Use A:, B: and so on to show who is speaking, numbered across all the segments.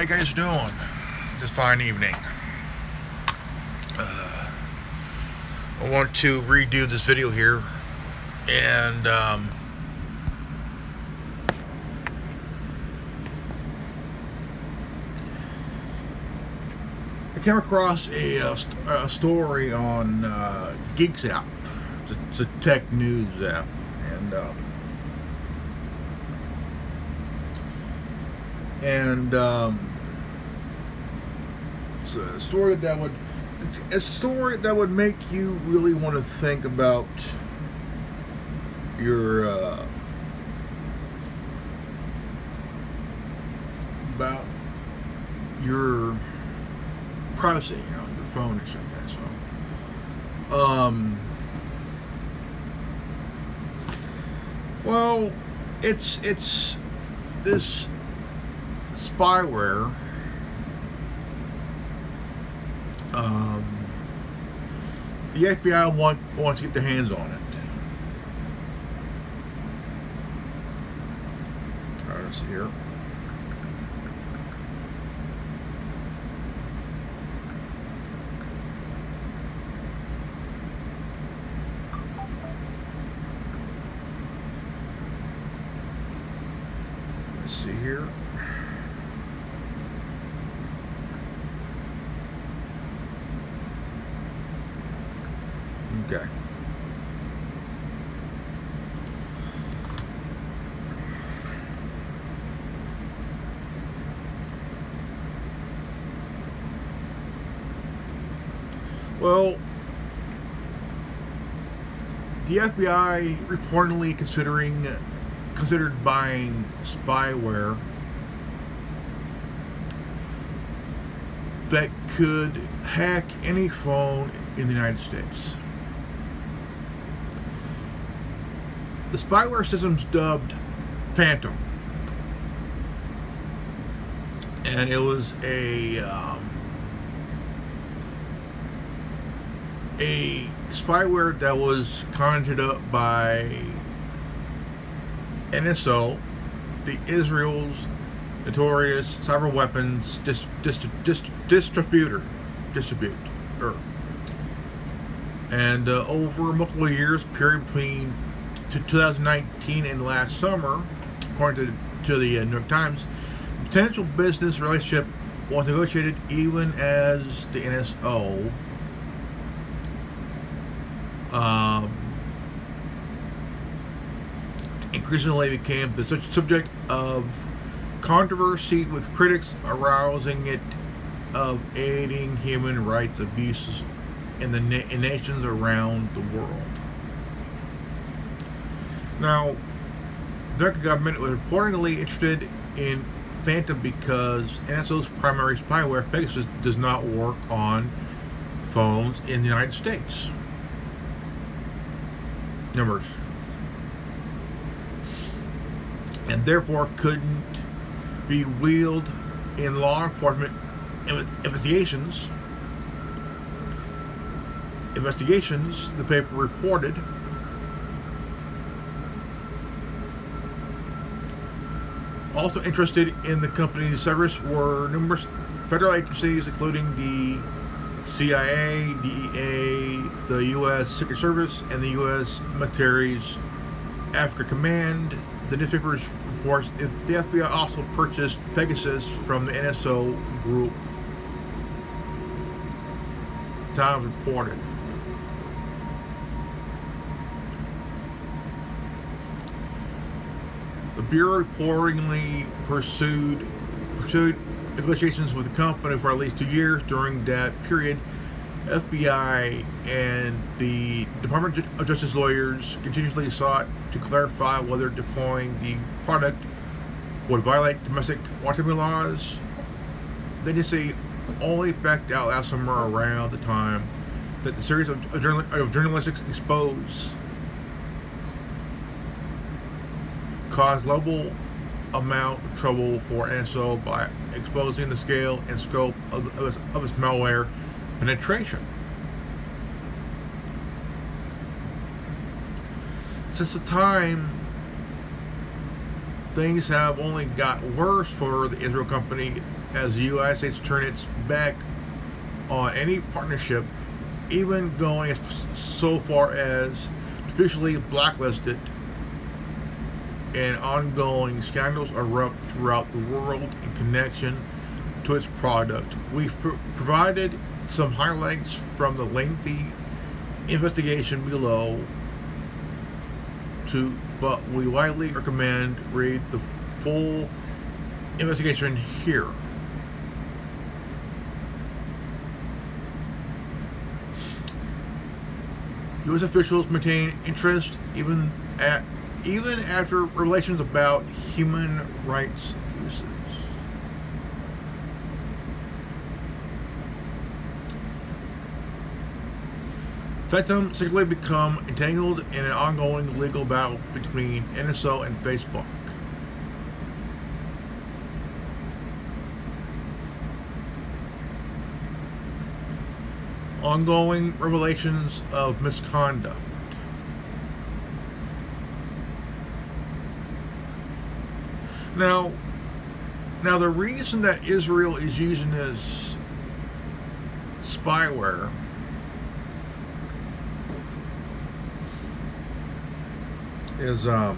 A: you guys doing this fine evening? I want to redo this video here, and I came across a story on Geeks app. It's a tech news app, and it's a story that would make you really want to think about your privacy, your phone and shit like that. So, well, it's this spyware. The FBI wants to get their hands on it. All right, let's see here. Let's see here. Okay. Well, the FBI reportedly considered buying spyware that could hack any phone in the United States. The spyware system's dubbed Phantom, and it was a spyware that was conjured up by NSO, the Israel's notorious cyber weapons distributor, and over multiple years period between 2019 and last summer, according to the New York Times, the potential business relationship was negotiated even as the NSO increasingly became the subject of controversy, with critics arousing it of aiding human rights abuses in nations around the world. Now, the government was reportedly interested in Phantom because NSO's primary spyware, Pegasus, does not work on phones in the United States. Numbers. And therefore couldn't be wielded in law enforcement investigations. The paper reported, also interested in the company's service were numerous federal agencies, including the CIA, DEA, the U.S. Secret Service, and the U.S. Military's Africa Command. The newspapers reports the FBI also purchased Pegasus from the NSO group. The Times reported. The Bureau reportedly pursued negotiations with the company for at least 2 years. During that period, FBI and the Department of Justice lawyers continuously sought to clarify whether deploying the product would violate domestic watermelon laws. They just say only backed out last summer around the time that the series of journalistic expose caused global amount of trouble for NSO by exposing the scale and scope of its malware penetration. Since the time things have only got worse for the Israel company as the United States turned its back on any partnership, even going so far as officially blacklisted, and ongoing scandals erupt throughout the world in connection to its product. We've provided some highlights from the lengthy investigation below, but we widely recommend read the full investigation here. U.S. officials maintain interest even after revelations about human rights abuses. Phantom secretly become entangled in an ongoing legal battle between NSO and Facebook. Ongoing revelations of misconduct. Now the reason that Israel is using this spyware is to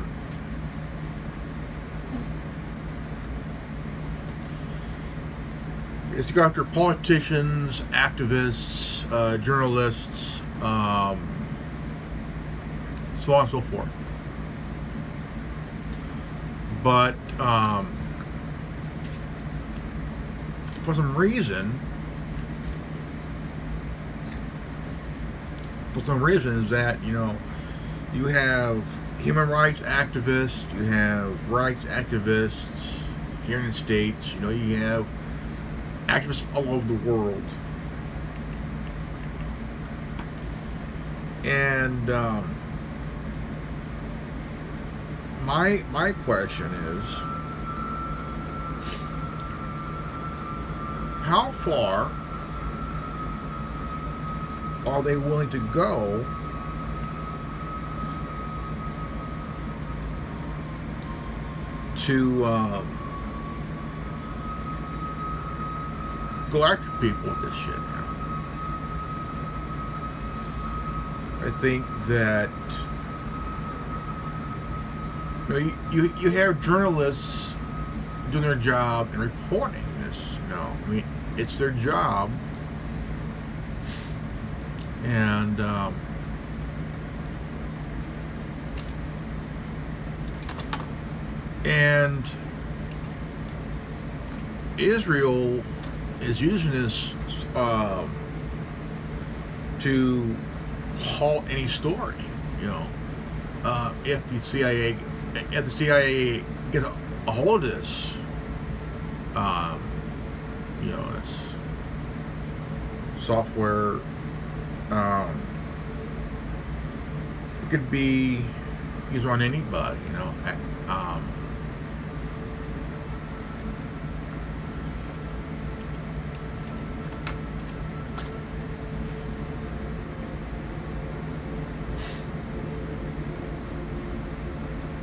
A: go after politicians, activists, journalists, so on and so forth. But for some reason is that, you have human rights activists, you have rights activists here in the States, you have activists all over the world. And my question is, how far are they willing to go to go after people with this shit now? I think that you have journalists doing their job and reporting this. It's their job, and Israel is using this to halt any story. If the CIA gets a hold of this, this software, it could be used on anybody.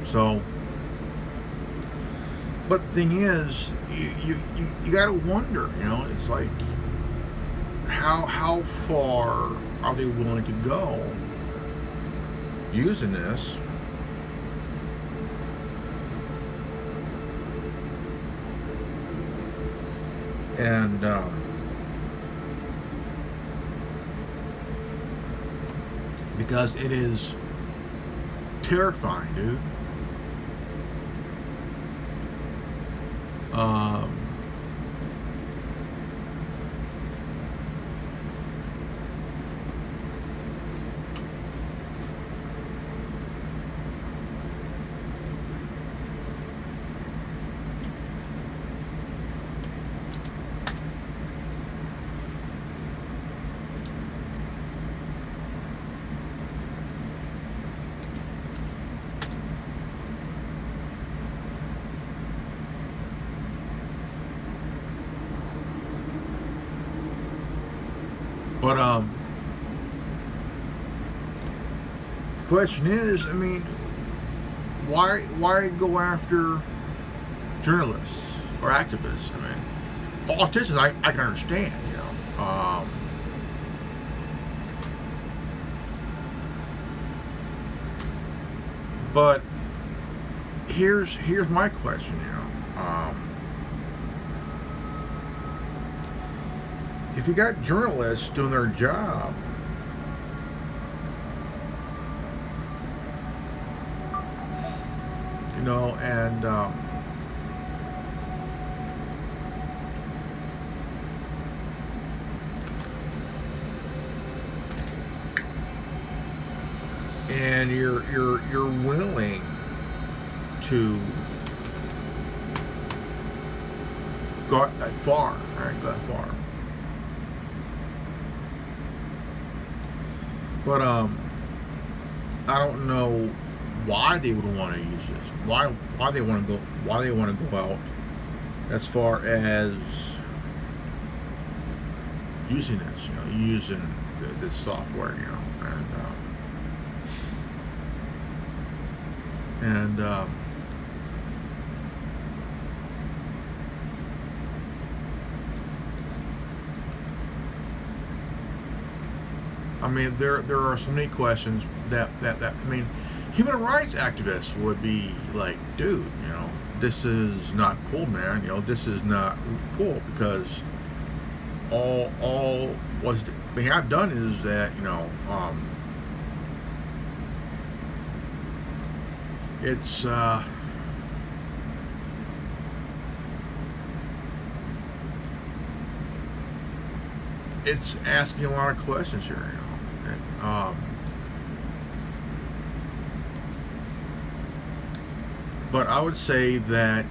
A: So, but the thing is, you gotta wonder, it's like, how far are they willing to go using this? And because it is terrifying, dude. But the question is, why go after journalists or activists. I mean, politicians, I can understand, you know. But here's my question, you know. If you got journalists doing their job, you know, and you're willing to go that far, right? Go that far. But I don't know why they would want to use this. Why they want to go out as far as using this, you know, using this software, you know, and I mean, there are so many questions that I mean, human rights activists would be like, dude, you know, this is not cool, man. You know, this is not cool, because all was the thing I've done is that, you know, it's asking a lot of questions here, you know. But I would say that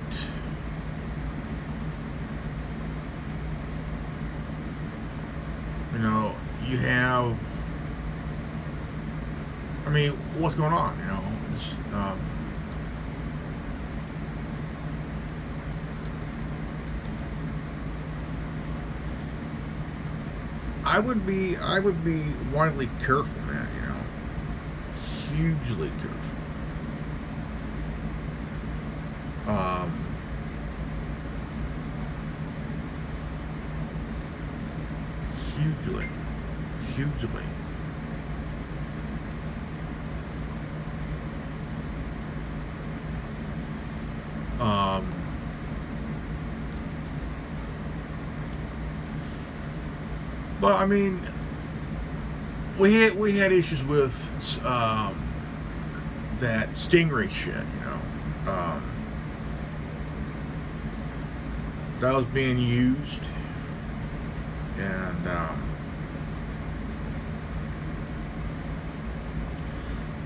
A: you know, you have, I mean, what's going on, you know? It's, I would be widely careful, man, you know, hugely careful. Hugely. But I mean, we had issues with that Stingray shit, you know. That was being used, and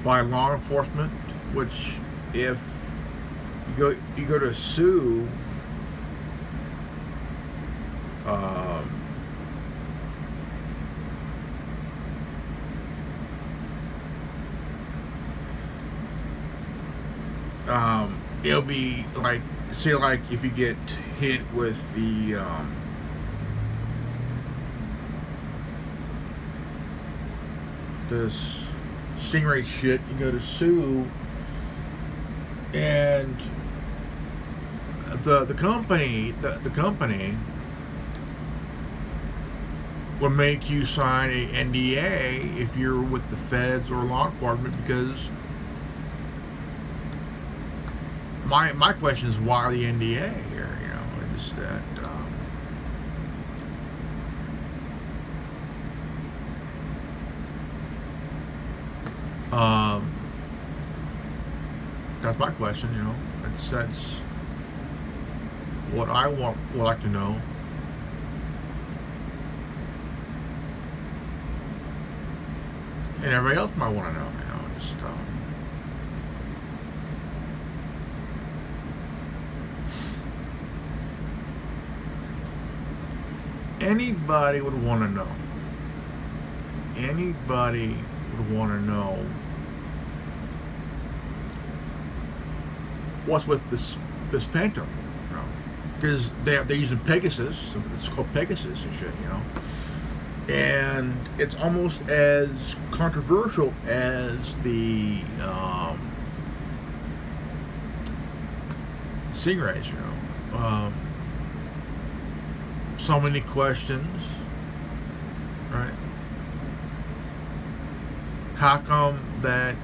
A: by law enforcement, which if you go to sue it'll be like, say, like if you get hit with the this Stingray shit, you go to sue, and the company will make you sign a NDA if you're with the feds or law enforcement, because my question is, why the NDA here, you know? It's that that's my question, you know. That's what I would like to know. And everybody else might want to know, you know, just anybody would want to know. Anybody would want to know what's with this Phantom, you know, because they're using Pegasus. It's called Pegasus and shit, you know, and it's almost as controversial as the Stingrays, you know. Um, so many questions, right? How come that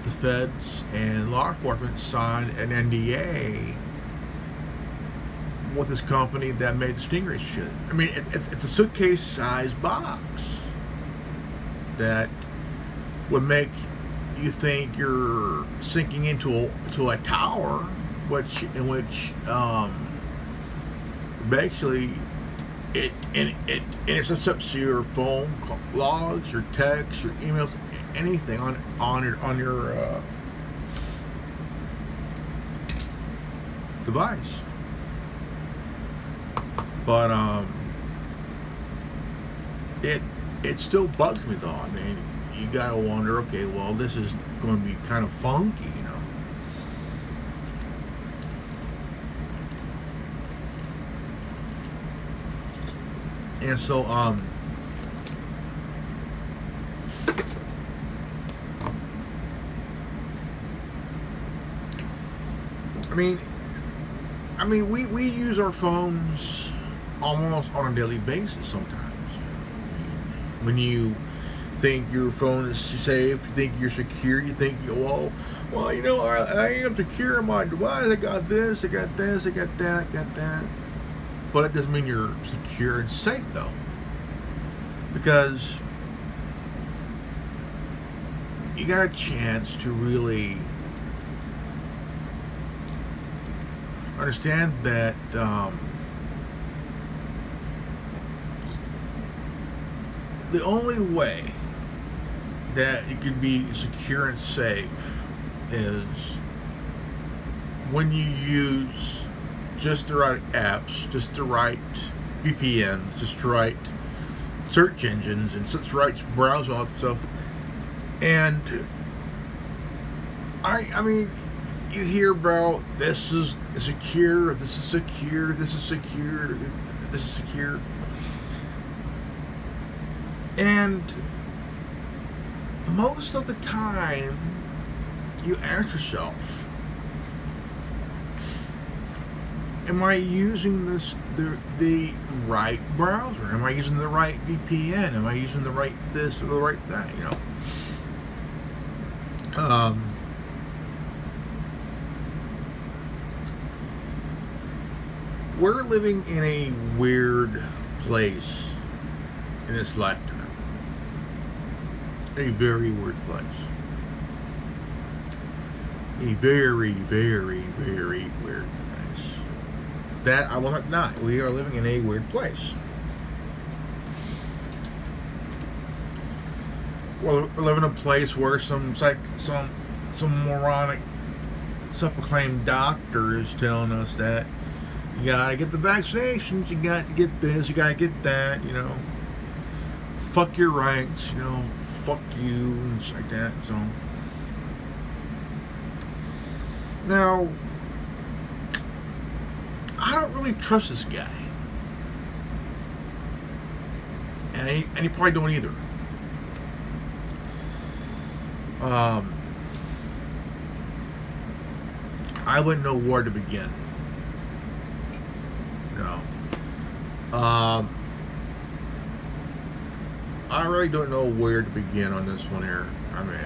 A: the feds and law enforcement signed an NDA with this company that made the Stingray shit? I mean, it's a suitcase-sized box that would make you think you're sinking into a tower, in which basically it intercepts your phone logs, your texts, your emails, anything on your device. But it still bugs me though. I mean, you gotta wonder, okay, well, this is going to be kind of funky, you know. And so, I mean, we use our phones almost on a daily basis sometimes. You know? I mean, when you think your phone is safe, you think you're secure, you think, well, you know, I am secure in my device. I got this, I got this, I got that, got that. But it doesn't mean you're secure and safe though, because you got a chance to really understand that the only way that you can be secure and safe is when you use just the right apps, just the right VPNs, just the right search engines, and such right browser and all that stuff. And I mean, you hear about this is secure, this is secure, this is secure, this is secure. And most of the time, you ask yourself, am I using the right browser? Am I using the right VPN? Am I using the right this or the right that? You know. We're living in a weird place in this lifetime. A very weird place. A very, very, very weird place. That I will not deny. We are living in a weird place. Well, we live in a place where some moronic self-proclaimed doctor is telling us that you gotta get the vaccinations, you got to get this, you gotta get that, you know. Fuck your rights, you know, fuck you, and shit like that, so. Now, I don't really trust this guy. And he probably don't either. I wouldn't know where to begin. No. I really don't know where to begin on this one here. I mean,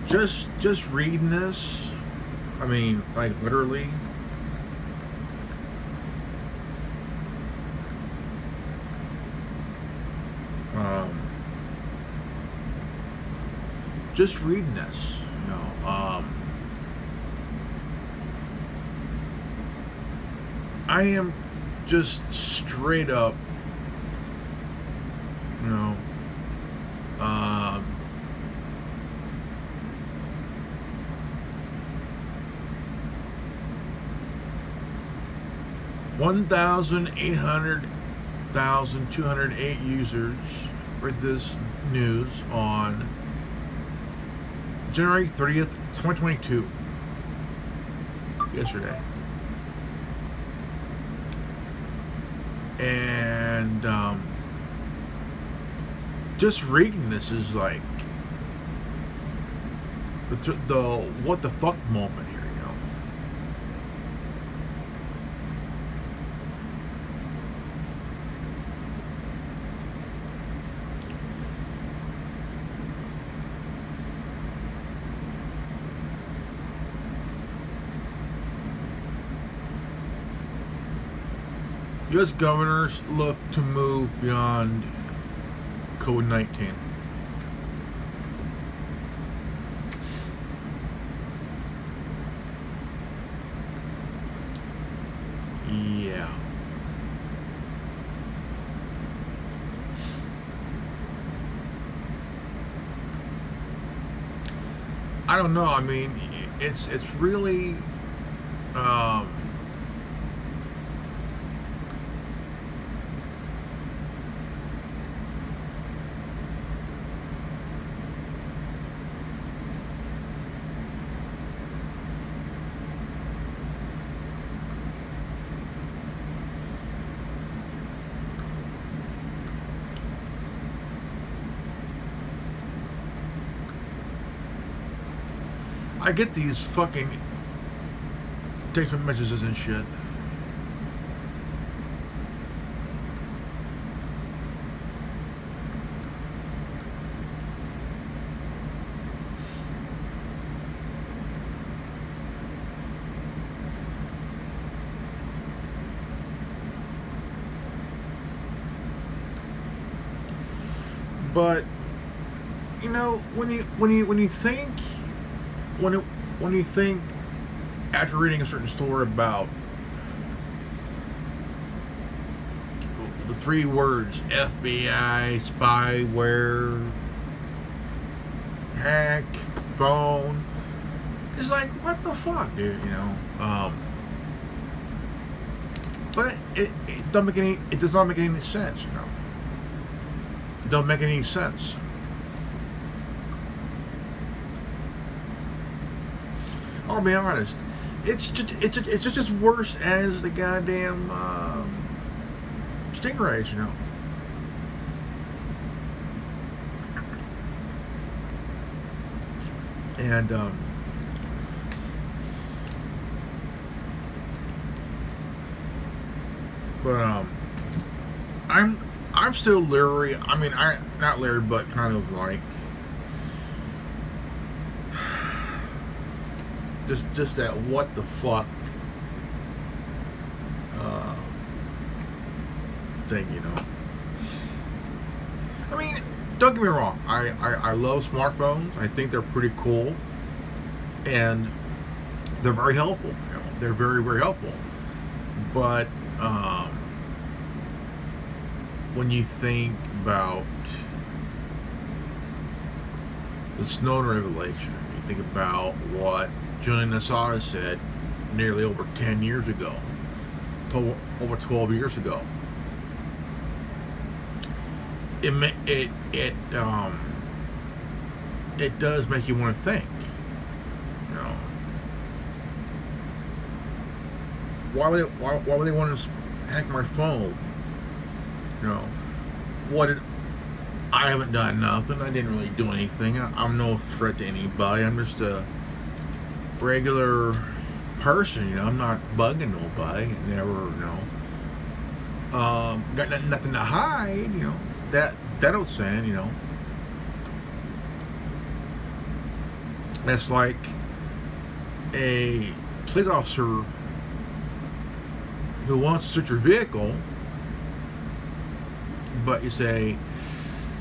A: just reading this, I mean, like literally, just reading this, you know, I am just straight up, you know, 1,208 users read this news on January 30th, 2022, yesterday. And just reading this is like the what the fuck moment here, you know. U.S. governors look to move beyond COVID-19. Yeah. I don't know. I mean, it's really um, I get these fucking text messages and shit. But you know, when you think when you think after reading a certain story about the three words FBI, spyware, hack, phone, it's like, what the fuck, dude? You know. But it does not make any sense, you know. It don't make any sense. I'll be honest. It's just as worse as the goddamn stingrays, you know. And but I'm still leery. I mean, I not leery, but kind of like just that what the fuck thing, you know. I mean, don't get me wrong. I love smartphones. I think they're pretty cool, and they're very helpful. You know, they're very, very helpful. But when you think about the Snowden revelation, you think about what Julian Assange said nearly over 10 years ago, over 12 years ago. It does make you want to think, you know, why would they want to hack my phone? You know, I haven't done nothing. I didn't really do anything. I'm no threat to anybody. I'm just a regular person, you know. I'm not bugging nobody. Never, you know. Got nothing to hide, you know. That old saying, you know. That's like a police officer who wants to search your vehicle, but you say,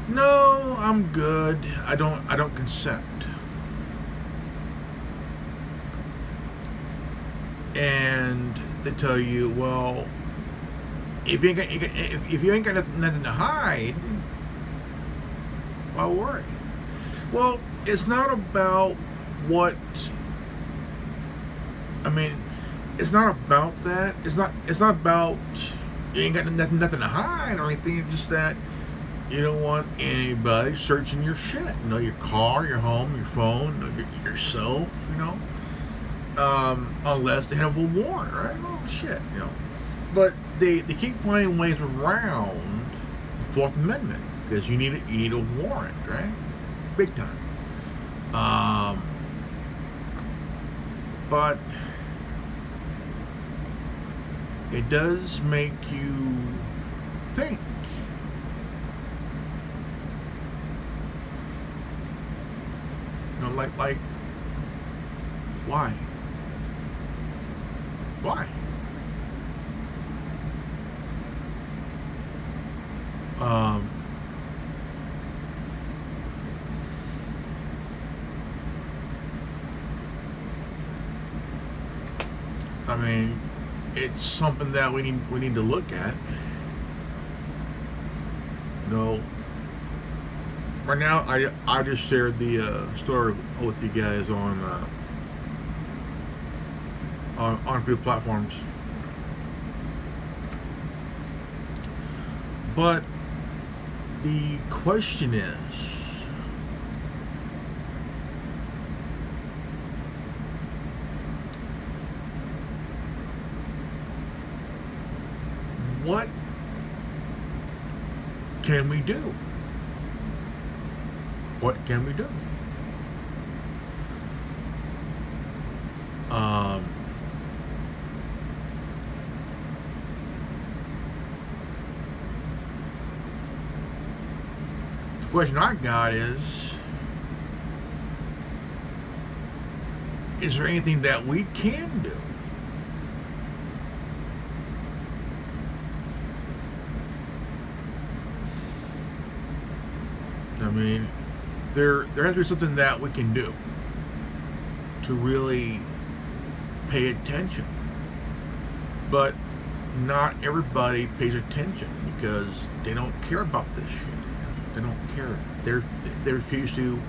A: "No, I'm good. I don't consent." And they tell you, "Well, if you ain't got nothing to hide, why worry?" Well, it's not about what. I mean, it's not about that. It's not about you ain't got nothing to hide or anything. It's just that you don't want anybody searching your shit. You know, your car, your home, your phone, yourself. You know, unless they have a warrant, right? Oh shit, you know. But they keep finding ways around the Fourth Amendment because you need a warrant, right? Big time. But it does make you think. You know, like why? Why? Um, I mean, it's something that we need to look at. You know, right now I just shared the story with you guys on a few platforms, but the question is, what can we do? What can we do? Um, the question I got is there anything that we can do? I mean, there has to be something that we can do to really pay attention. But not everybody pays attention because they don't care about this shit. They don't care. They refuse to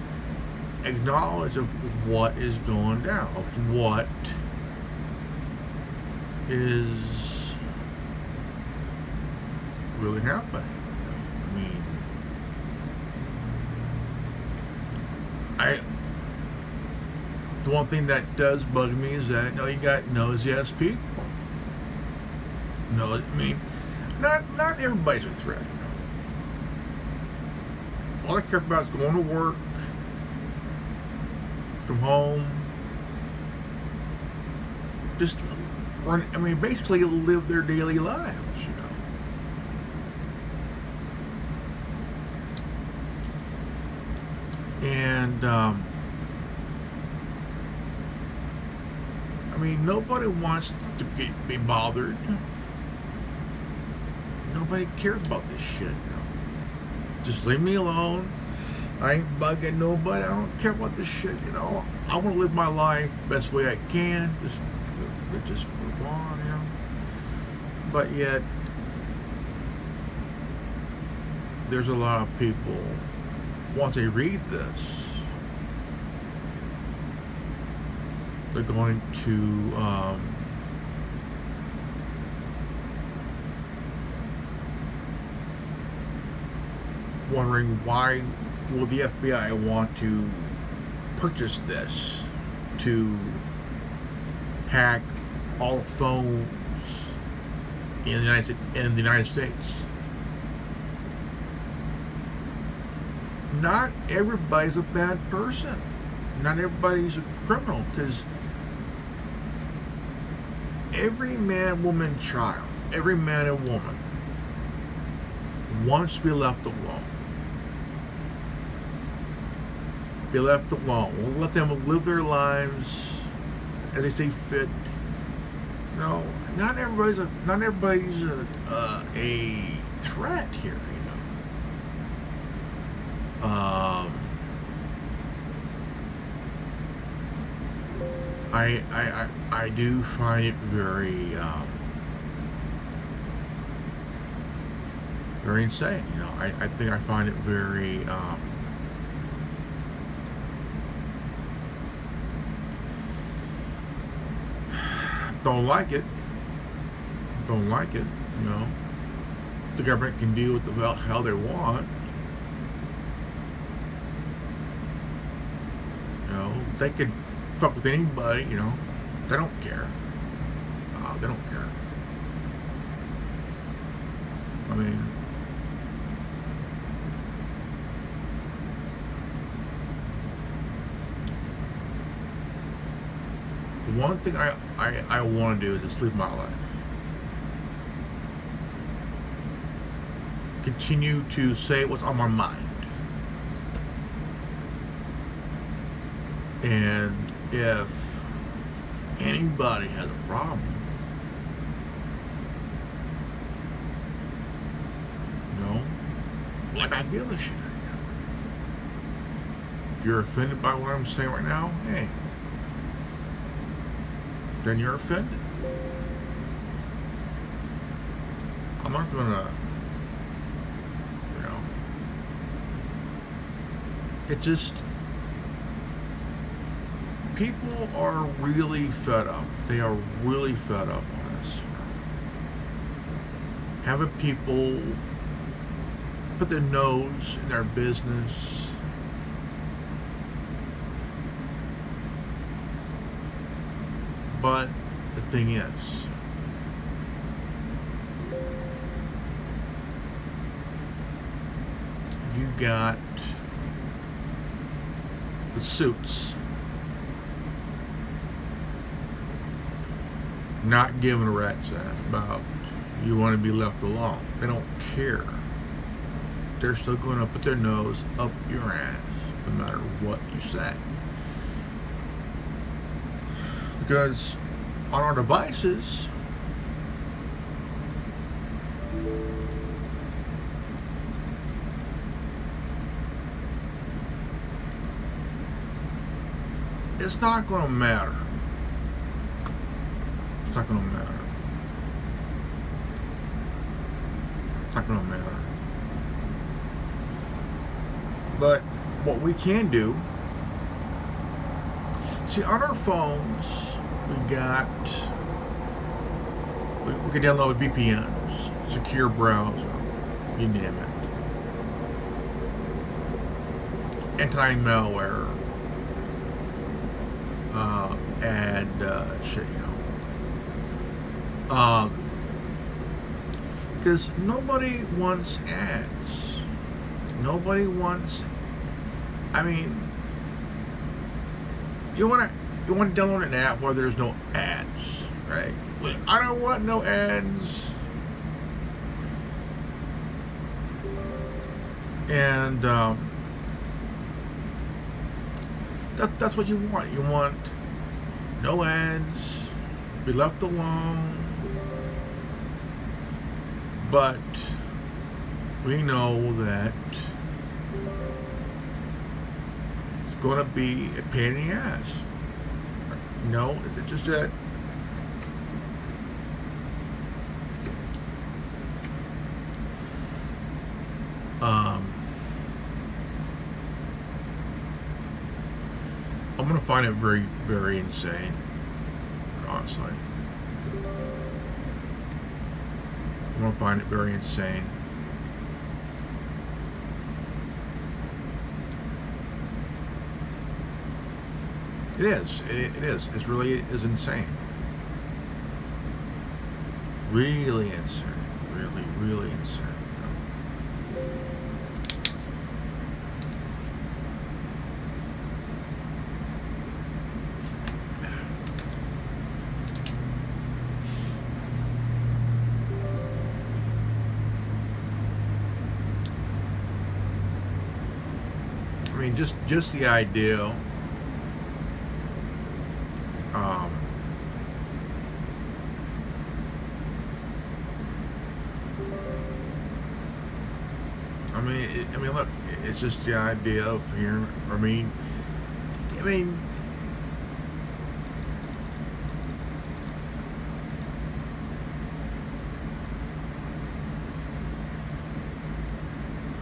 A: acknowledge of what is going down, of what is really happening. I mean, the one thing that does bug me is that you got nosy ass people. No, I mean, not everybody's a threat. All they care about is going to work, come home, just run. I mean, basically live their daily lives. And I mean, nobody wants to be bothered. Nobody cares about this shit. Just leave me alone. I ain't bugging nobody. I don't care about this shit. I want to live my life the best way I can. Just move on. But yet, there's a lot of people. Once they read this, they're going to wondering why will the FBI want to purchase this to hack all phones in the United States. Not everybody's a bad person. Not everybody's a criminal, because every man, woman, child, every man and woman wants to be left alone. Be left alone. We'll let them live their lives as they see fit. Not everybody's a threat here. I do find it very very insane. I think I find it very don't like it. The government can do what the hell they want. They could fuck with anybody. They don't care. They don't care. I mean, the one thing I want to do is just live my life. Continue to say what's on my mind. And if anybody has a problem, like I give a shit. If you're offended by what I'm saying right now, hey, then you're offended. I'm not gonna, you know, it just, people are really fed up. They are really fed up on us. Having people put their nose in their business. But the thing is, you got the suits not giving a rat's ass about you want to be left alone. They don't care. They're still going to put their nose up your ass no matter what you say. Because on our devices, it's not going to matter. It's not going to matter. It's not going to matter. But what we can do, see, on our phones, we can download VPNs, secure browser, you name it, anti-malware, ad shit, you know. Because nobody wants ads. Nobody wants. I mean, you want to download an app where there's no ads, right? I don't want no ads. And that's what you want. You want no ads, be left alone. But we know that it's going to be a pain in the ass. No, it's just that I'm going to find it very, very insane, honestly. I'm going to find it very insane. It is. It is. It really is insane. Really insane. Really, really insane. I mean, just the idea. I mean, look, it's just the idea of hearing. I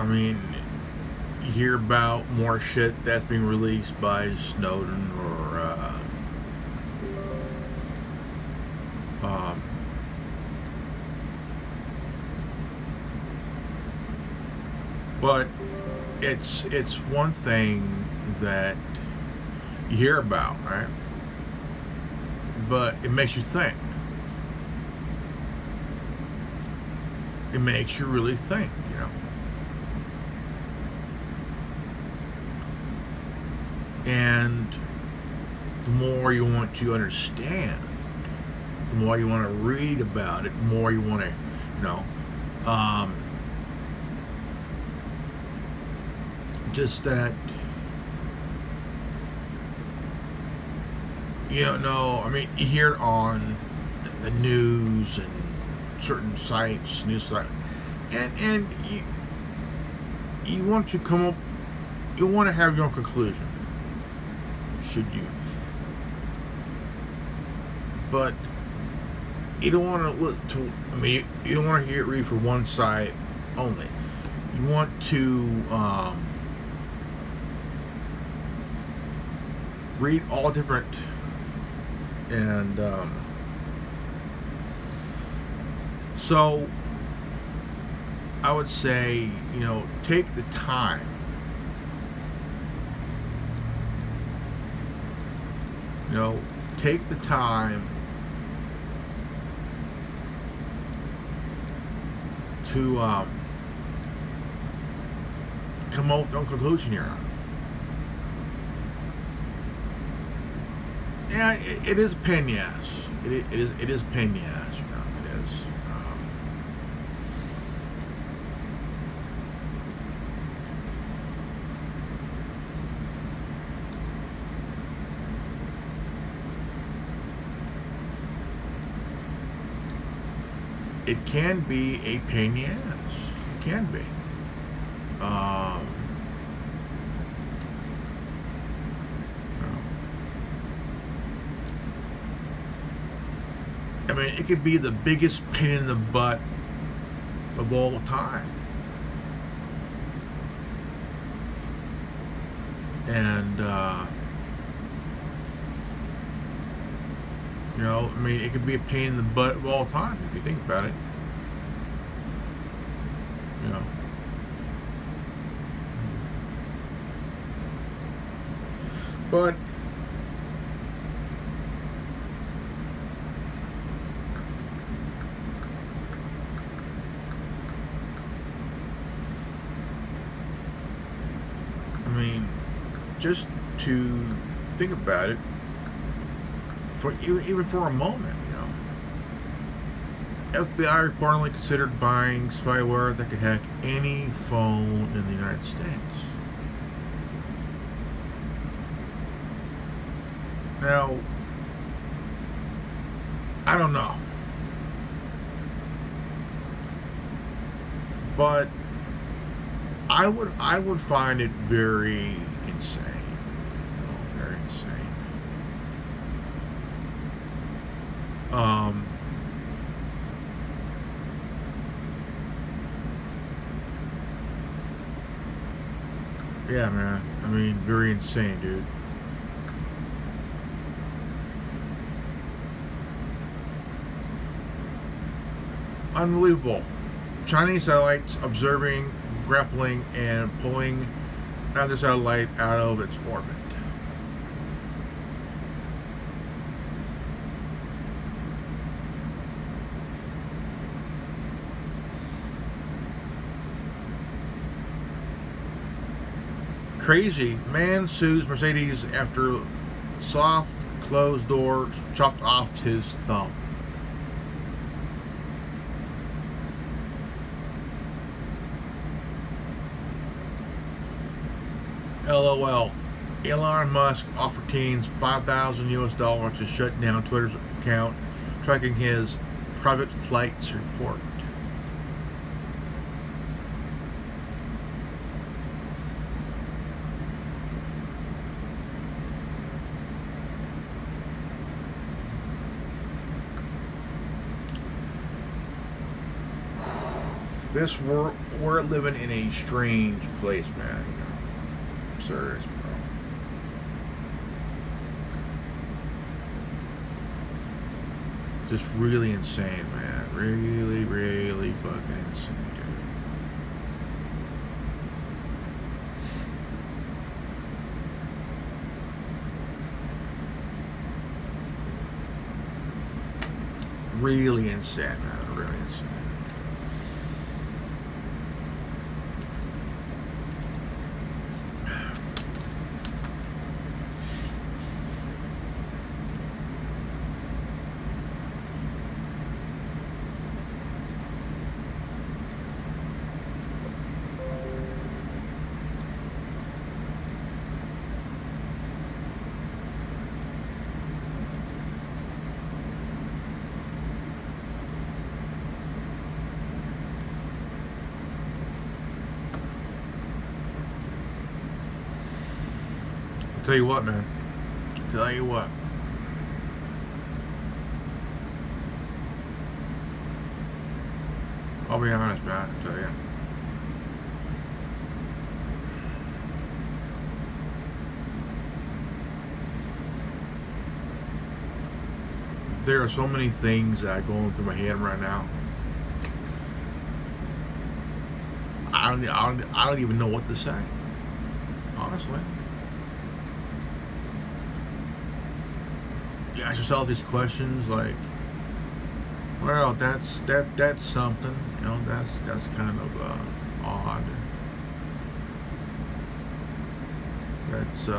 A: mean, you hear about more shit that's being released by Snowden or but it's one thing that you hear about, right? But it makes you think. It makes you really think, you know. And the more you want to understand, the more you want to read about it, the more you want to, you know, just that, you don't know. I mean, you hear it on the news and certain sites, news sites, and you want to come up, you want to have your own conclusion. Should you? But you don't want to look to. I mean, you don't want to hear it read for one side only. You want to read all different and so I would say, take the time. Take the time to come up with your own conclusion here. Yeah, it is a pain, yes. It is a pain, yes. It is. It can be a pain, yes. It can be. I mean, it could be the biggest pain in the butt of all time. And, I mean, it could be a pain in the butt of all time if you think about it. But I mean, just to think about it, for even for a moment, FBI reportedly considered buying spyware that could hack any phone in the United States. Now, I don't know, but I would find it very insane, very insane. Yeah, man. I mean, very insane, dude. Unbelievable. Chinese satellites observing, grappling, and pulling another satellite out of its orbit. Crazy. Man sues Mercedes after soft closed door chopped off his thumb. LOL. Elon Musk offered teens $5,000 to shut down Twitter's account tracking his private flights report. We're living in a strange place, man. I'm serious, bro. Just really insane, man. Really, really fucking insane, dude. Really insane, man. Really insane. Tell you what, man. Tell you what. I'll be honest, man. I tell you. There are so many things that are going through my head right now. I don't even know what to say. Honestly. You ask yourself these questions like, well, that's something. You know, that's kind of odd. That's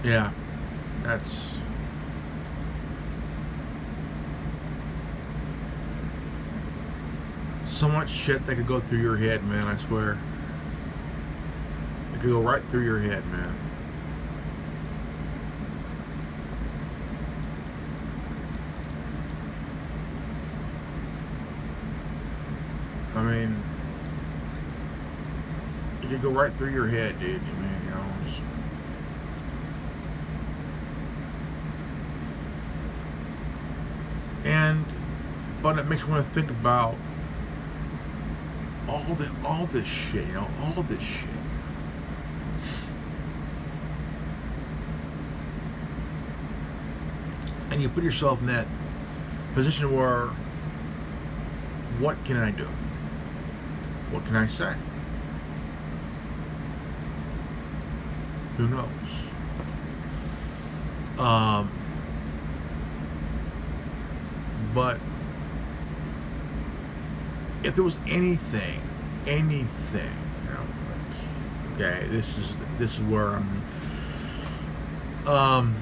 A: yeah, that's so much shit that could go through your head, man. I swear, it could go right through your head, man. I mean, it could go right through your head, dude. I mean, you know. But it makes me want to think about all this shit, you know, all this shit. And you put yourself in that position where, what can I do? What can I say? Who knows? But if there was anything, you know, like, okay, this is where I'm,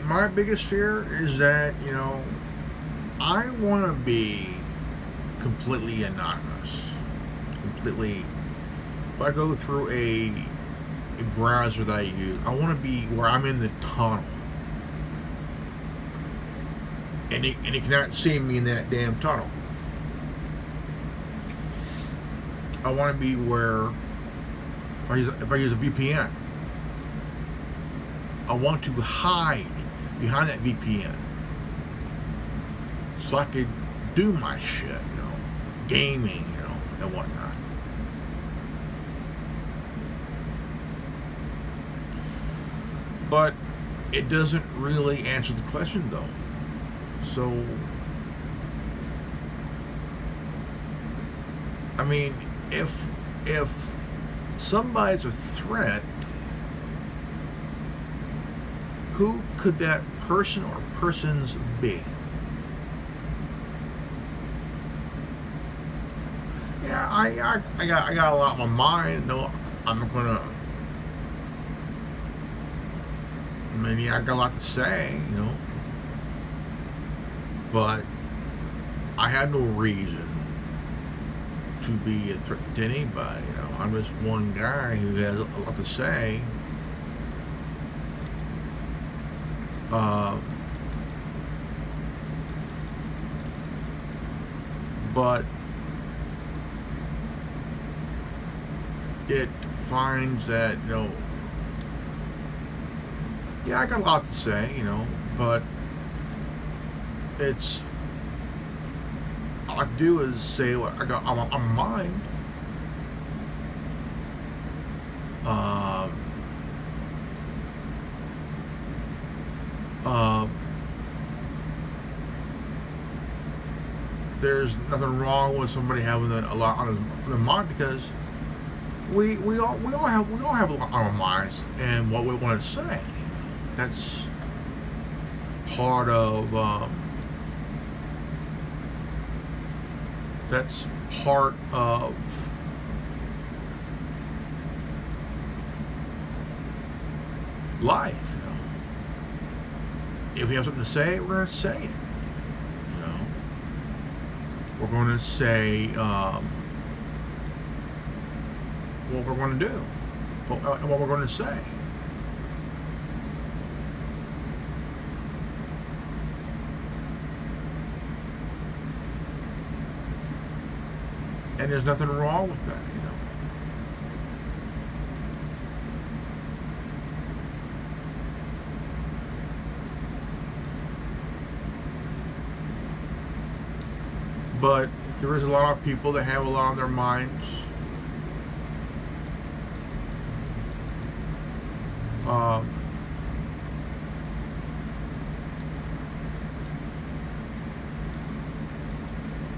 A: my biggest fear is that, you know, I want to be completely anonymous, completely. If I go through a browser that I use, I want to be where I'm in the tunnel, and it cannot see me in that damn tunnel. I want to be where, if I use a VPN, I want to hide behind that VPN so I could do my shit, you know, gaming, you know, and whatnot. But it doesn't really answer the question, though. So, I mean, if somebody's a threat, who could that person or persons be? Yeah, I got a lot on my mind. No, I'm not gonna. I mean, yeah, I got a lot to say, you know, but I had no reason to be a threat to anybody. You know, I'm just one guy who has a lot to say. But it finds that, you know, yeah, I got a lot to say, you know, but it's, all I do is say what I got on my mind. There's nothing wrong with somebody having a lot on their mind, because we all have a lot on our minds and what we want to say. That's part of life, you know. if we have something to say, we're going to say it. You know, we're going to say what we're going to do, what we're going to say. And there's nothing wrong with that, you know. But there is a lot of people that have a lot on their minds.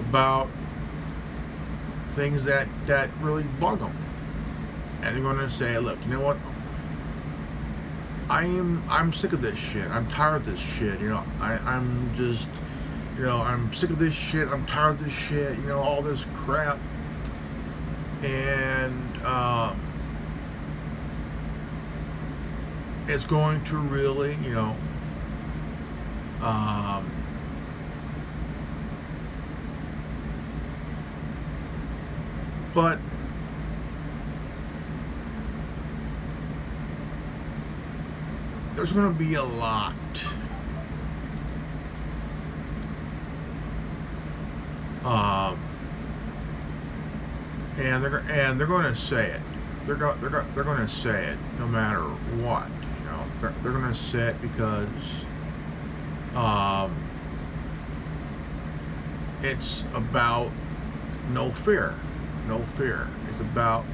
A: About things that really bug them, and they're going to say, "Look, you know what? I'm sick of this shit. I'm tired of this shit. You know, I'm just, you know, I'm sick of this shit. I'm tired of this shit. You know, all this crap." And it's going to really, you know, but there's going to be a lot and they're going to say it. They're going to say it no matter what. You know, they're going to say it because it's about no fear. No fear. It's about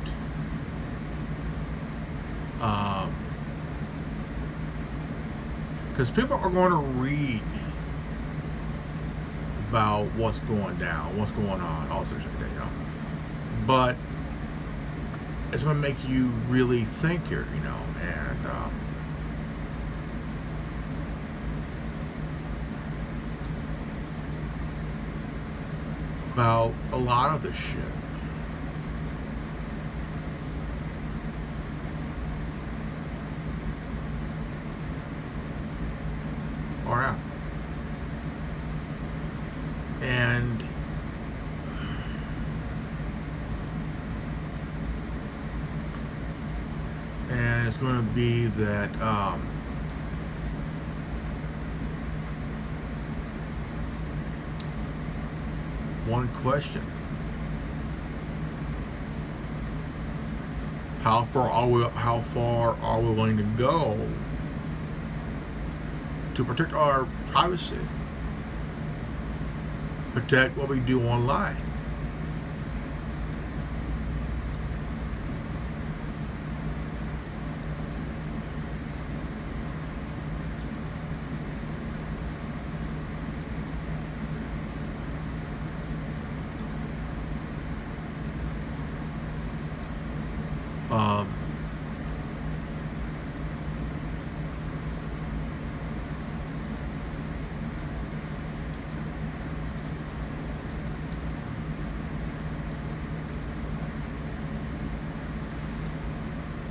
A: because people are going to read about what's going down, what's going on, all sorts of things, you know. But it's going to make you really think here, you know, and about a lot of this shit. Or out. And it's going to be that one question: how far are we willing to go to protect our privacy, protect what we do online?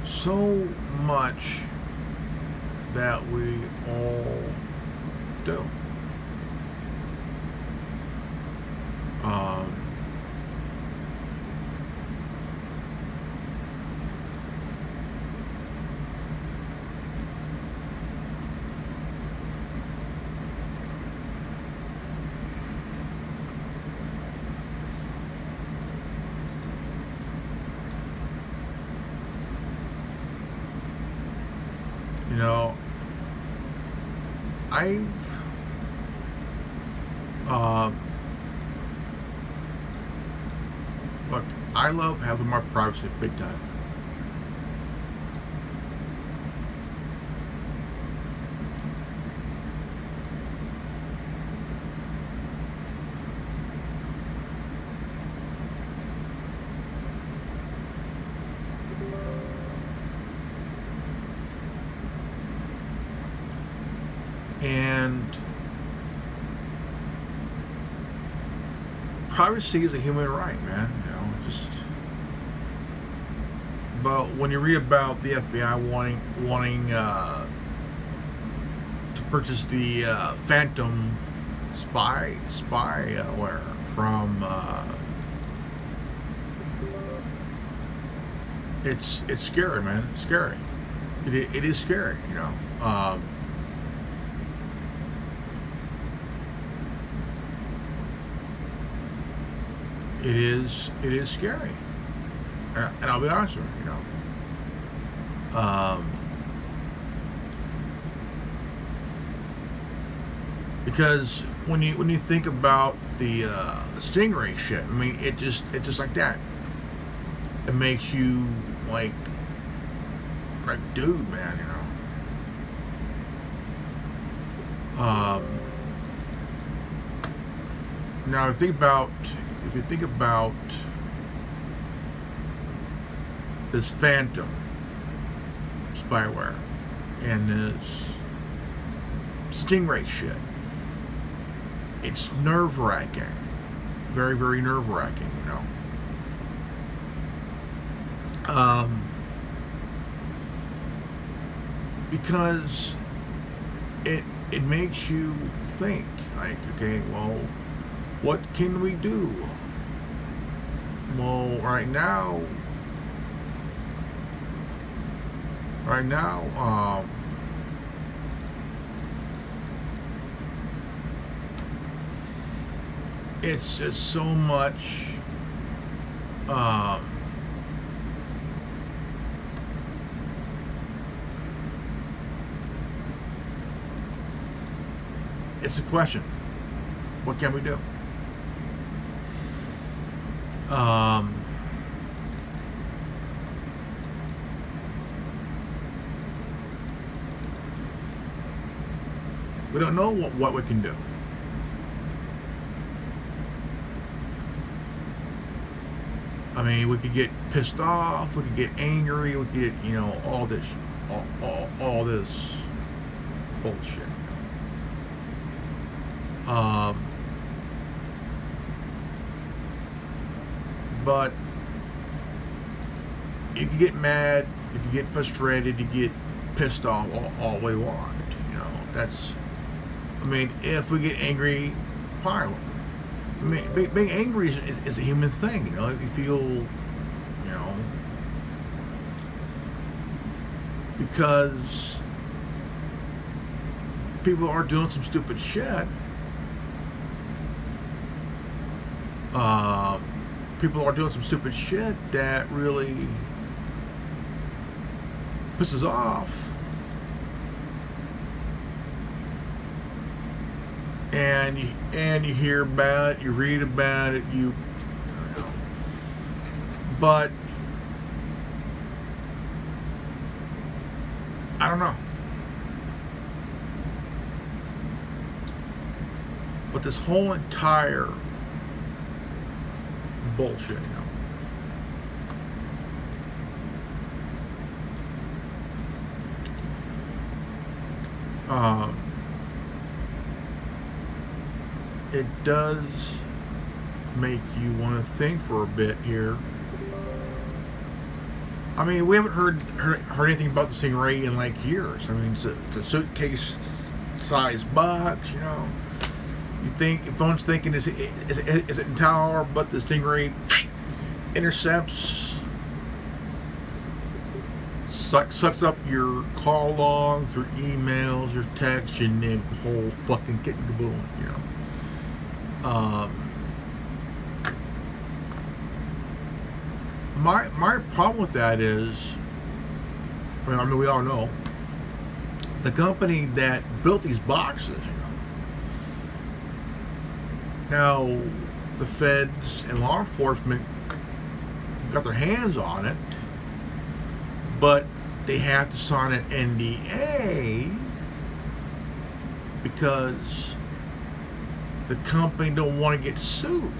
A: So much that we all do. You know, look, I love having my privacy big time. And privacy is a human right, man. You know, just. But when you read about the FBI wanting to purchased the Phantom spyware from. It's scary, man. It's scary. It is scary, you know. It is scary, and I'll be honest with you, you know. Because when you think about the Stingray shit, I mean, it's just like that. It makes you like, dude, man, you know. Now, if you think about this Phantom spyware and this Stingray shit, it's nerve-wracking, very, very nerve-wracking, you know. Because it makes you think, like, okay, well, what can we do? Well, right now, it's just so much. It's a question. What can we do? We don't know what we can do. I mean, we could get pissed off, we could get angry, we could get, you know, all this bullshit. But you can get mad, you can get frustrated, you get pissed off all we want. You know, that's. I mean, if we get angry, fine. I mean, being angry is a human thing. You know, you feel, you know, because people are doing some stupid shit. People are doing some stupid shit that really pisses off. And you hear about it, you read about it, you know, but I don't know. But this whole entire bullshit, you know. It does make you want to think for a bit here. I mean, we haven't heard anything about the Stingray in like years. I mean, it's a suitcase-sized box, you know. You think if one's thinking is it in tower, but the Stingray intercepts, sucks up your call logs, your emails, your texts, and the whole fucking kit and caboodle, you know. My problem with that is, I mean, we all know the company that built these boxes, you know. Now, the feds and law enforcement got their hands on it, but they have to sign an NDA because the company don't want to get sued.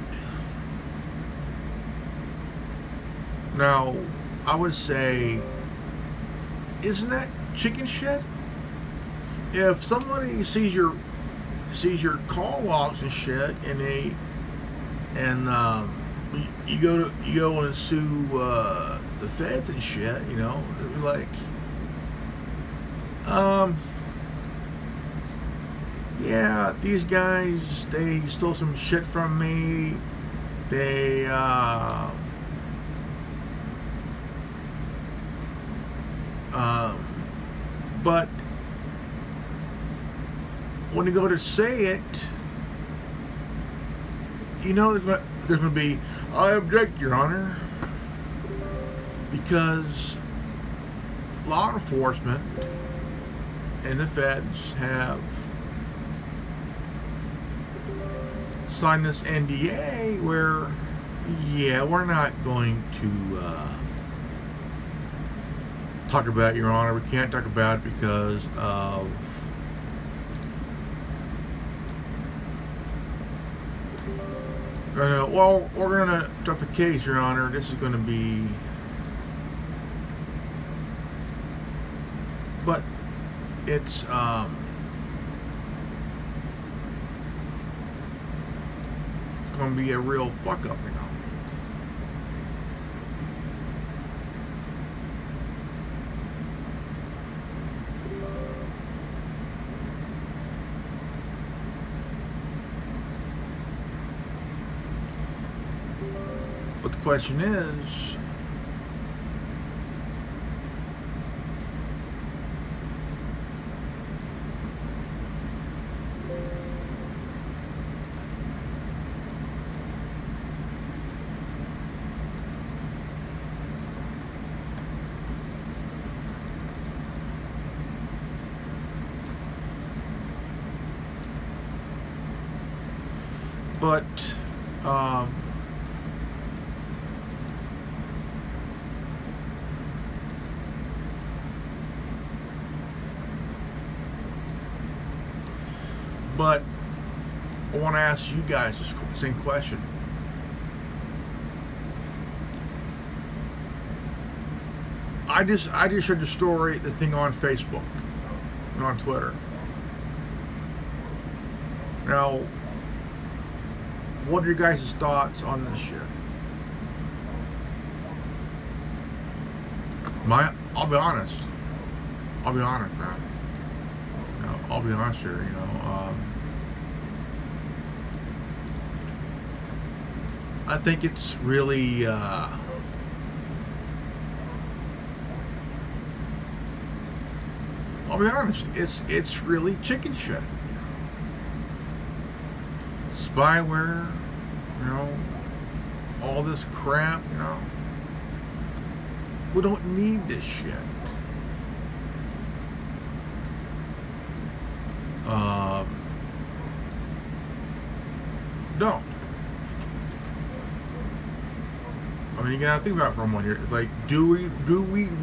A: Now, I would say, isn't that chicken shit? If somebody sees your call logs and shit, and you go and sue the feds and shit, you know, it'd be like, yeah, these guys, they stole some shit from me. They, but when you go to say it, you know there's going to be, I object, Your Honor, because law enforcement and the feds have signed this NDA where, yeah, we're not going to talk about it, Your Honor. We can't talk about it because of well, we're gonna drop the case, Your Honor. This is gonna be, but it's gonna be a real fuck up, you know. But the question is, but but I want to ask you guys the same question. I just shared the story, the thing on Facebook and on Twitter. Now, what are your guys' thoughts on this shit? I'll be honest. I'll be honest, man. You know, I'll be honest here. You know, I think it's really. I'll be honest. It's really chicken shit. Spyware, you know, all this crap, you know. We don't need this shit. Don't. I mean, you gotta think about it for a moment here. It's like, do we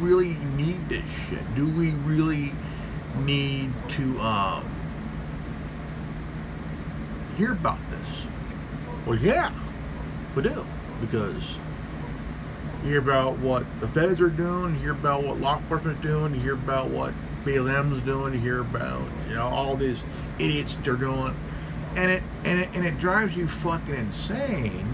A: really need this shit? Do we really need to hear about this? Well, yeah, we do, because you hear about what the feds are doing, you hear about what law enforcement is doing, you hear about what BLM's doing, you hear about, you know, all these idiots they're doing, and it drives you fucking insane.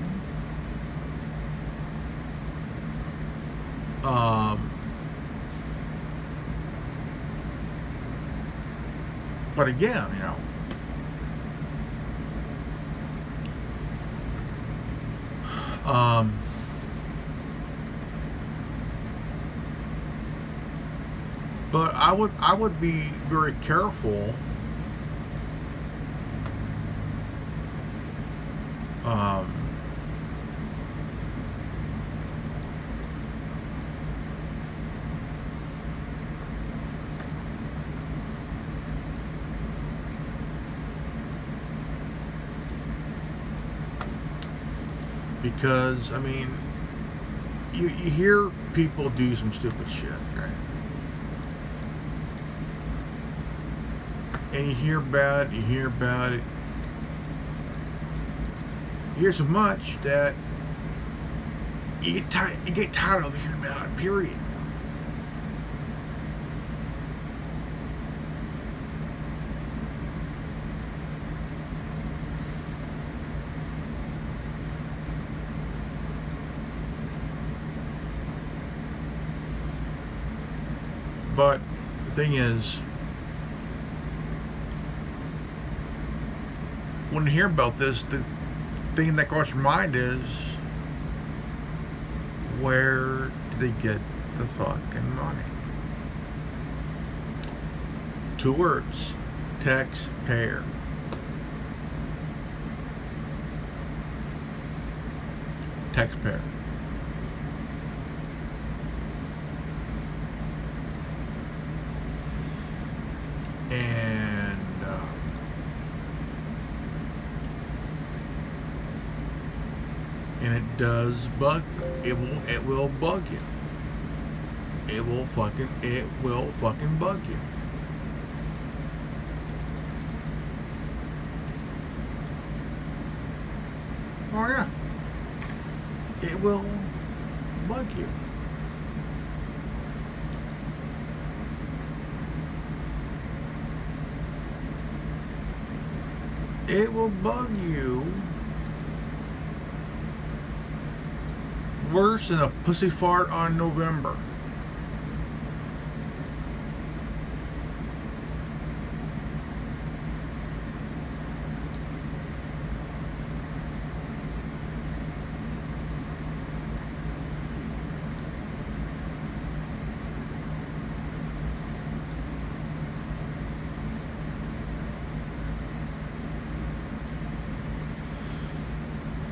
A: But again, you know, but I would be very careful because, I mean, you hear people do some stupid shit, right? And you hear about it, you hear so much that you get tired of hearing about it, period. But the thing is, when you hear about this, the thing that crosses your mind is, where do they get the fucking money? 2 words: taxpayer. Taxpayer. And it does bug. It will bug you. It will fucking bug you. Oh yeah. It will bug you. It will bug you worse than a pussy fart on November.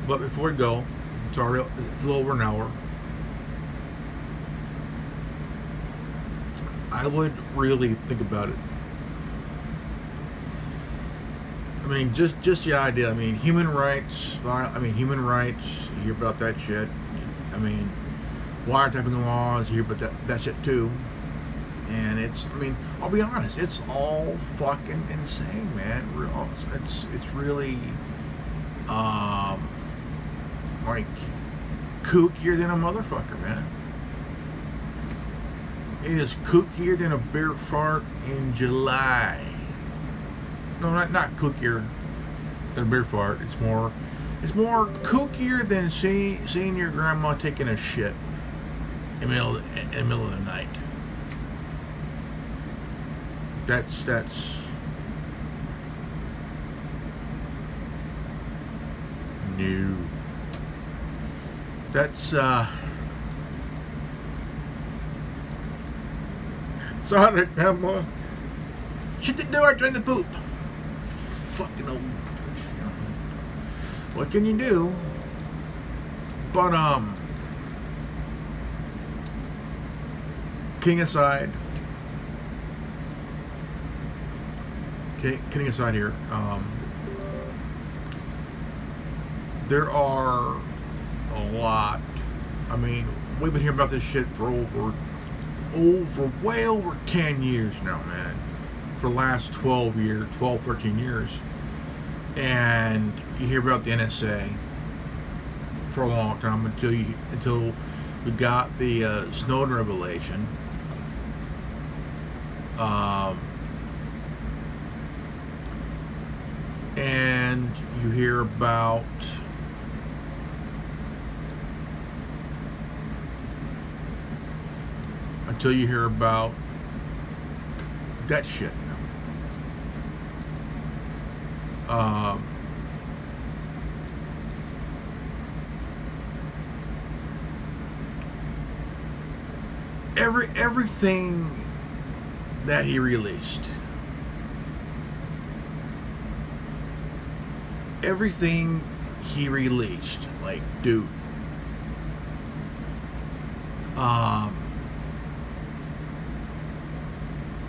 A: But before we go, it's a little over an hour. I would really think about it. I mean, just the idea. I mean, human rights. Human rights. You hear about that shit. I mean, wiretapping laws. You hear about that shit too. And it's. I mean, I'll be honest. It's all fucking insane, man. It's really. Like kookier than a motherfucker, man. It is kookier than a beer fart in July. No, not kookier than a beer fart. It's more kookier than seeing your grandma taking a shit in the middle of the night. That's new. That's sorry, Grandma. Shut the door, trying to poop. Fucking old. What can you do? But kidding aside here. There are a lot. I mean, we've been hearing about this shit for way over 10 years now, man. For the last 13 years. And you hear about the NSA for a long time until we got the Snowden revelation. And you hear about until you hear about that shit, you know. Everything that he released, like, dude,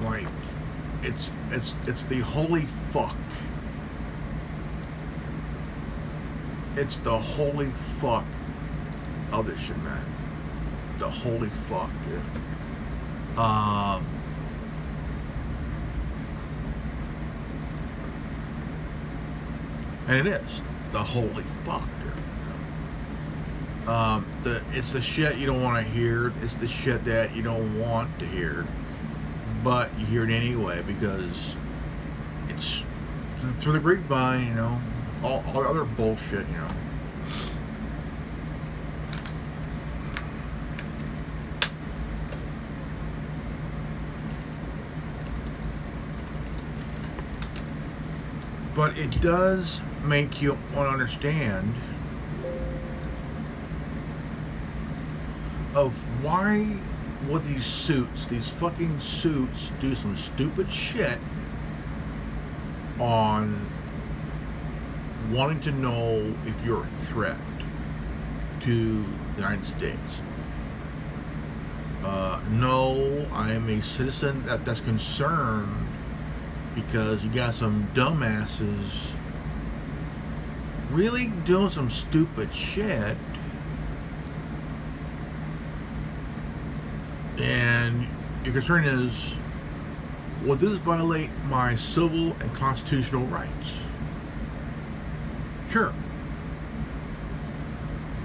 A: like, it's the holy fuck. It's the holy fuck of this shit, man. The holy fuck, dude. And it is the holy fuck, dude. It's the shit you don't want to hear. It's the shit that you don't want to hear, but you hear it anyway because it's through the grapevine, you know. All other bullshit, you know. But it does make you want to understand of why would these suits, these fucking suits, do some stupid shit on wanting to know if you're a threat to the United States. No, I am a citizen that's concerned because you got some dumbasses really doing some stupid shit, and your concern is, will this violate my civil and constitutional rights? Sure.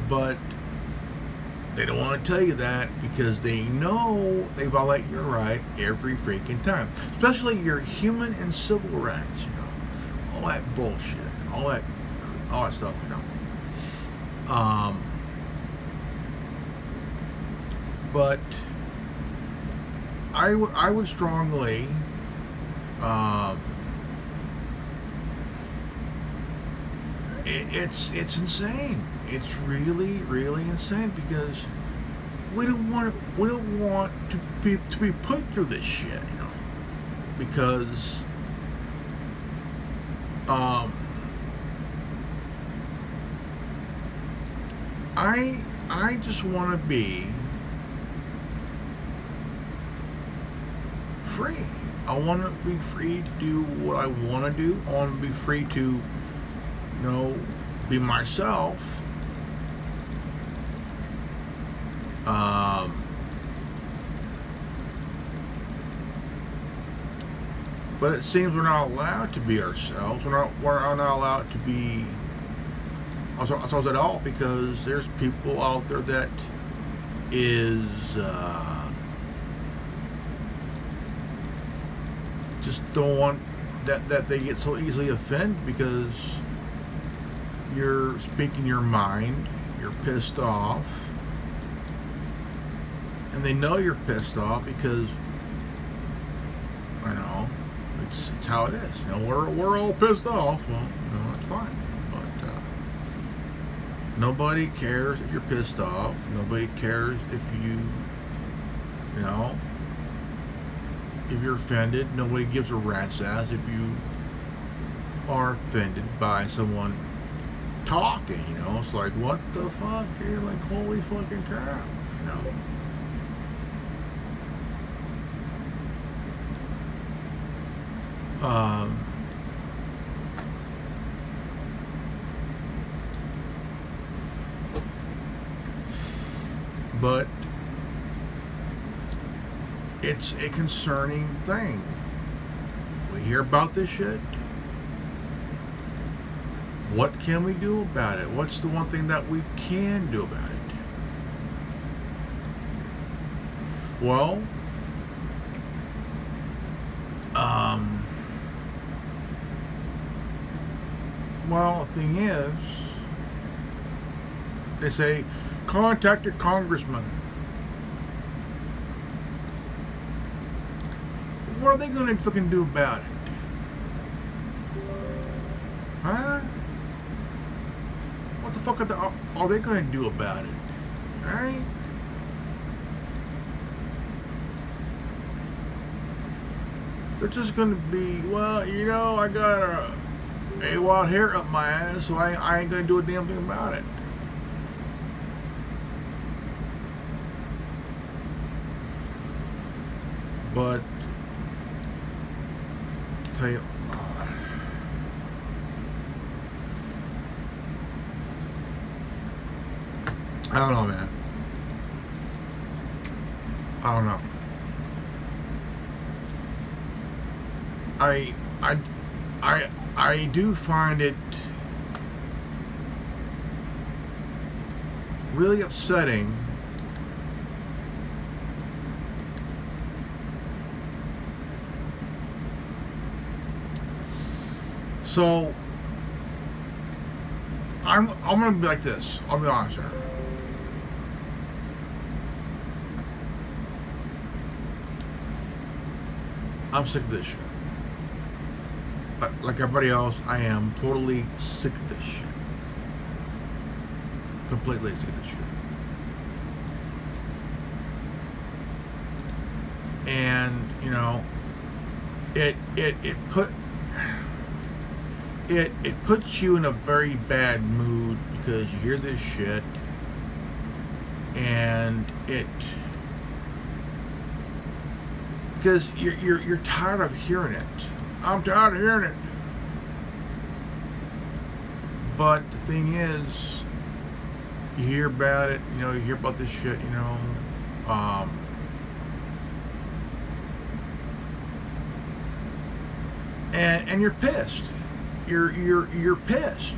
A: But they don't want to tell you that because they know they violate your right every freaking time. Especially your human and civil rights, you know. All that bullshit. All that stuff, you know. But I would strongly it's insane. It's really, really insane because we don't want to be put through this shit, you know. Because I just want to be free. I want to be free to do what I want to do. I want to be free to, you know, be myself. But it seems we're not allowed to be ourselves. We're not allowed to be ourselves at all, because there's people out there that is just don't want that they get so easily offended because you're speaking your mind, you're pissed off, and they know you're pissed off because, I know, it's how it is. You know, we're all pissed off. Well, you know, that's fine. But nobody cares if you're pissed off. Nobody cares if you know, if you're offended. Nobody gives a rat's ass if you are offended by someone talking, you know. It's like, what the fuck, dude? Like, holy fucking crap, you know. But it's a concerning thing. We hear about this shit. What can we do about it? What's the one thing that we can do about it? Well, the thing is, they say, contact your congressman. What are they going to fucking do about it? Huh? What the fuck are they going to do about it? Right? They're just going to be, well, you know, I got a wild hair up my ass, so I ain't going to do a damn thing about it. But I'll tell you, I don't know, man. I don't know. I do find it really upsetting so I'm gonna be like this. I'll be honest here. I'm sick of this shit. like everybody else, I am totally sick of this shit. Completely sick of this shit. And you know, it puts you in a very bad mood because you hear this shit, and because you're tired of hearing it. I'm tired of hearing it. But the thing is, you hear about it. You know, you hear about this shit. You know, and you're pissed. You're pissed,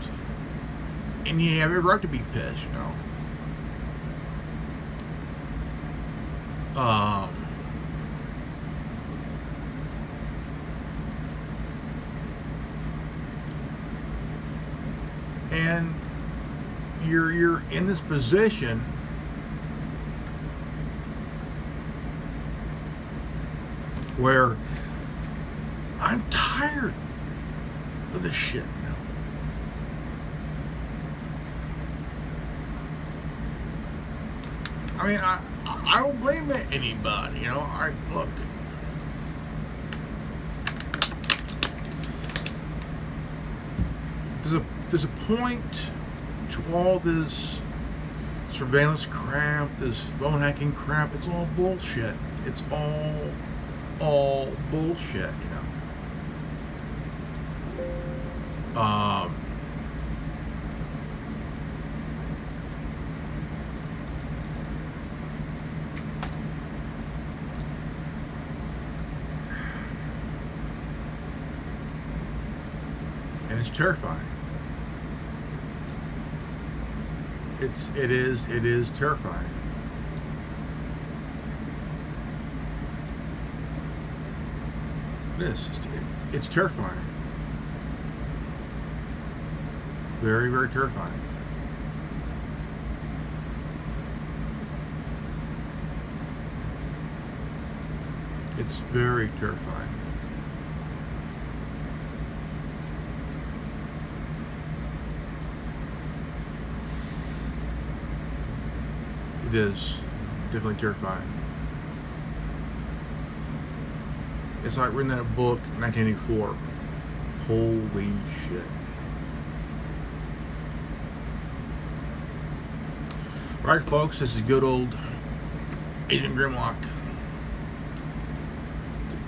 A: and you have every right to be pissed. You know. And you're in this position where I'm tired of this shit, you know. I mean, I don't blame anybody, you know. I look. There's a point to all this surveillance crap, this phone hacking crap. It's all bullshit. It's all bullshit, you know. And it's terrifying. It is terrifying. It is. It's terrifying. Very, very terrifying. It's very terrifying. It is definitely terrifying. It's like reading that book in 1984. Holy shit. Right, folks, this is good old Agent Grimlock.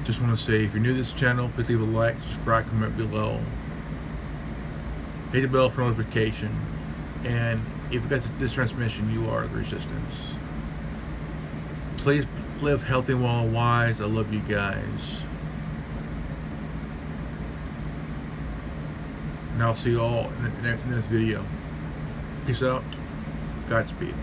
A: Just want to say, if you're new to this channel, please leave a like, subscribe, comment below. Hit the bell for notification. And if you got this transmission, you are the resistance. Please live healthy and well and wise. I love you guys. And I'll see you all in the next video. Peace out. Godspeed.